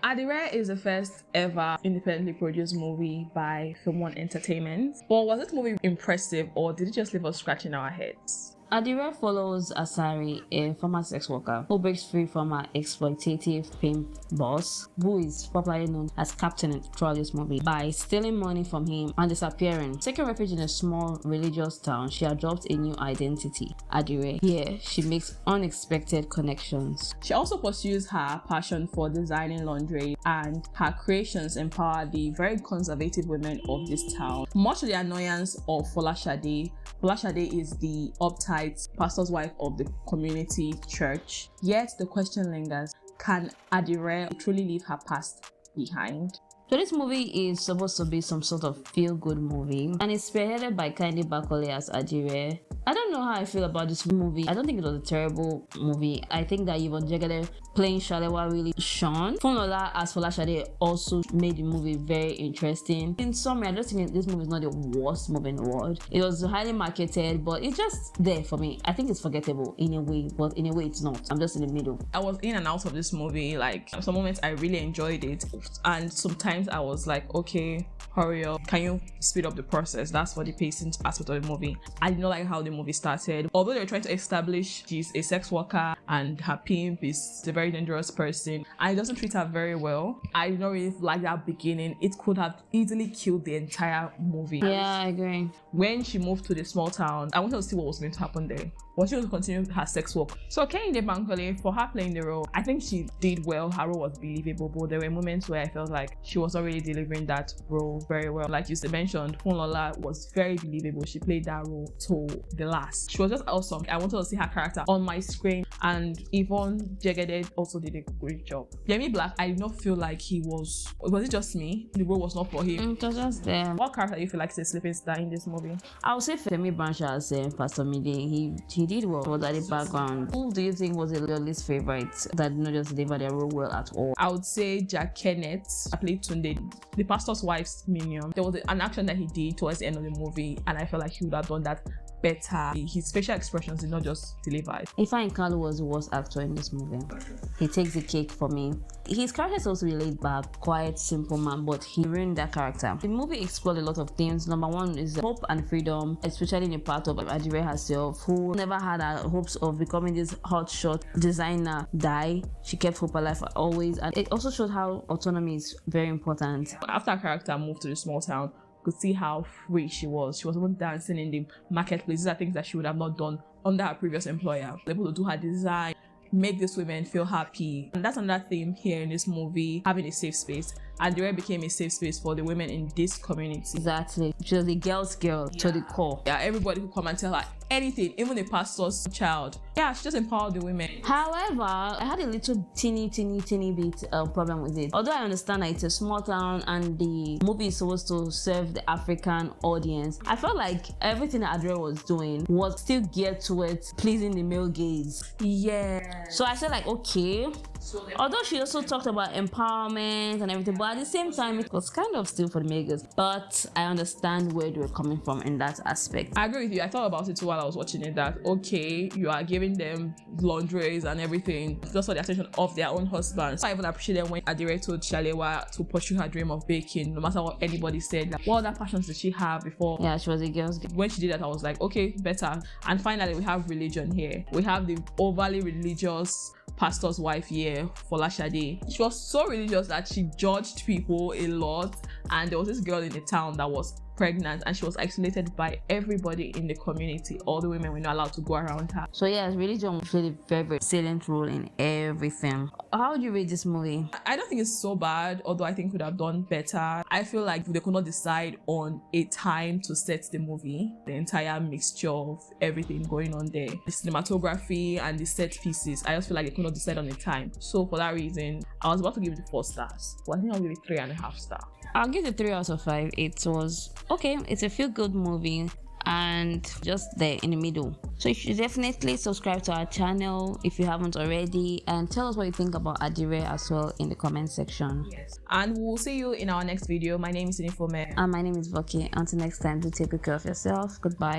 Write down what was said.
Adire is the first ever independently produced movie by Film One Entertainment. But was this movie impressive, or did it just leave us scratching our heads? Adire follows Asari, a former sex worker who breaks free from her exploitative pimp boss, who is popularly known as Captain throughout this movie, by stealing money from him and disappearing. Taking refuge in a small religious town, she adopts a new identity, Adire. Here, she makes unexpected connections. She also pursues her passion for designing lingerie, and her creations empower the very conservative women of this town. Much to the annoyance of Folasade. Folasade is the uptight pastor's wife of the community church. Yet the question lingers, can Adire truly leave her past behind? So this movie is supposed to be some sort of feel-good movie, and it's spearheaded by Bankole as Adire. I don't know how I feel about this movie. I don't think it was a terrible movie. I think that Yvonne Jegede playing Shalewa really shone. Funlola as Folasade also made the movie very interesting. In summary, I just think this movie is not the worst movie in the world. It was highly marketed, but it's just there for me. I think it's forgettable in a way, but in a way it's not. I'm just in the middle. I was in and out of this movie. Like, some moments I really enjoyed it, and sometimes I was like, okay, hurry up, can you speed up the process? That's for the pacing aspect of the movie. I did not like how the movie started. Although they were trying to establish she's a sex worker and her pimp is a very dangerous person and it doesn't treat her very well, I did not really like that beginning. It could have easily killed the entire movie. Yeah, I agree. When she moved to the small town, I wanted to see what was going to happen there. Was she going to continue her sex work? So Kehinde Bankole, for her playing the role, I think she did well. Her role was believable, but there were moments where I felt like she was already delivering that role very well. Like you mentioned, Funlola was very believable. She played that role to the last. She was just awesome. I wanted to see her character on my screen, and Yvonne Jegede also did a great job. Yemi Blaq, I did not feel like he was it just me? The role was not for him. It was just them. What character do you feel like is a sleeping star in this movie? I would say Femi Branch as Pastor Mide. He did well for that background. Who do you think was your least favorite that did not just deliver their role well at all? I would say Jack Kenneth. I played Tunde, the pastor's wife's minion. There was an action that he did towards the end of the movie, and I felt like he would have done that better. His facial expressions did not just deliver it. Ifeanyi Kalu was the worst actor in this movie. He takes the cake for me. His character is also laid back, quiet, simple man, but he ruined that character. The movie explored a lot of themes. Number one is hope and freedom, especially in the part of Adire herself, who never had her hopes of becoming this hotshot designer die. She kept hope alive always, and it also showed how autonomy is very important. After her character moved to the small town, could see how free she was. She was even dancing in the marketplace. These are things that she would have not done under her previous employer. Able to do her design, make these women feel happy. And that's another theme here in this movie, having a safe space. Adire became a safe space for the women in this community. Exactly. She was the girl's girl to the core. Yeah, everybody could come and tell her anything, even a pastor's child. Yeah, she just empowered the women. However, I had a little teeny bit problem with it. Although I understand that it's a small town and the movie is supposed to serve the African audience, I felt like everything that Adire was doing was still geared towards pleasing the male gaze. Yeah. So I said like, okay. Although she also talked about empowerment and everything, but at the same time it was kind of still for the male gaze. But I understand where they were coming from in that aspect. I agree with you. I thought about it too while I was watching it, that okay, you are giving them lingeries and everything just for the attention of their own husbands. I even appreciated when Adire told Shalewa to pursue her dream of baking, no matter what anybody said. Like, what other passions did she have before? Yeah, she was a girl's girl. When she did that, I was like, okay, better. And finally, we have religion here. We have the overly religious pastor's wife here, Folasade. She was so religious that she judged people a lot, and there was this girl in the town that was pregnant and she was isolated by everybody in the community. All the women were not allowed to go around her. So yes, religion played a very salient role in everything. How would you rate this movie? I don't think it's so bad, although I think we could have done better. I feel like they could not decide on a time to set the movie. The entire mixture of everything going on there, the cinematography and the set pieces, I just feel like they could not decide on a time. So for that reason, I was about to give it 4 stars, but I think I'll give it 3.5 stars. I'll give it 3 out of 5. It was okay. It's a feel-good movie and just there in the middle. So you should definitely subscribe to our channel if you haven't already, and tell us what you think about Adire as well in the comment section. Yes. And we'll see you in our next video. My name is Ifeanyi. And my name is Voki. Until next time, do take good care of yourself. Goodbye.